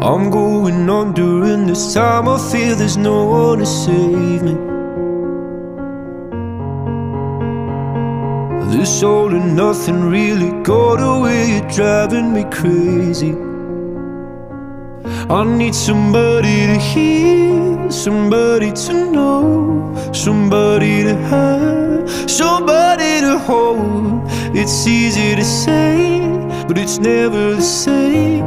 I'm going under, and this time I feel there's no one to save me. This all and nothing really got away, you're driving me crazy. I need somebody to hear, somebody to know, somebody to have, somebody to hold. It's easy to say, but it's never the same.